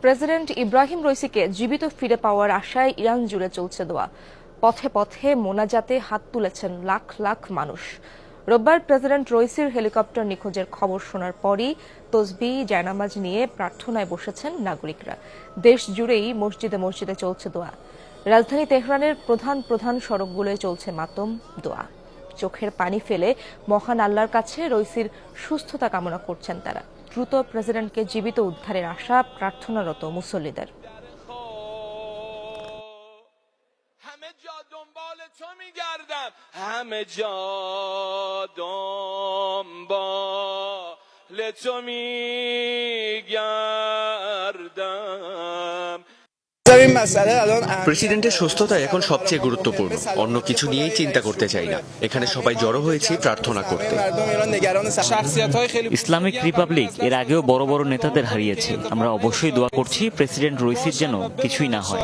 President Ibrahim রইসিকে জীবিত ফিরে পাওয়ার আশায় ইরান জুড়ে চলছে দোয়া। পথে পথে মোনাজাতে হাত তুলেছেন লাখ লাখ মানুষ। রোববার প্রেসিডেন্ট রইসির হেলিকপ্টার নিখোঁজের খবর শোনার পরই তসবিহ জায়নামাজ নিয়ে প্রার্থনায় বসেছেন নাগরিকরা। দেশ জুড়েই মসজিদে মসজিদে চলছে দোয়া। রাজধানী তেহরানের প্রধান প্রধান সড়কগুলোয় চলছে মাতম, দোয়া। চোখের পানি ফেলে মহান আল্লাহর কাছে রইসির সুস্থতা কামনা করছেন তারা। দ্রুত প্রেসিডেন্টকে জীবিত উদ্ধারের আশা প্রার্থনারত মুসল্লিদের। প্রেসিডেন্টের সুস্থতা এখন সবচেয়ে গুরুত্বপূর্ণ। অন্য কিছু নিয়েই চিন্তা করতে চাই না। এখানে সবাই জড়ো হয়েছে প্রার্থনা করতে। ইসলামিক রিপাবলিক এর আগেও বড় বড় নেতাদের হারিয়েছে। আমরা অবশ্যই দোয়া করছি প্রেসিডেন্ট রইসির যেন কিছুই না হয়।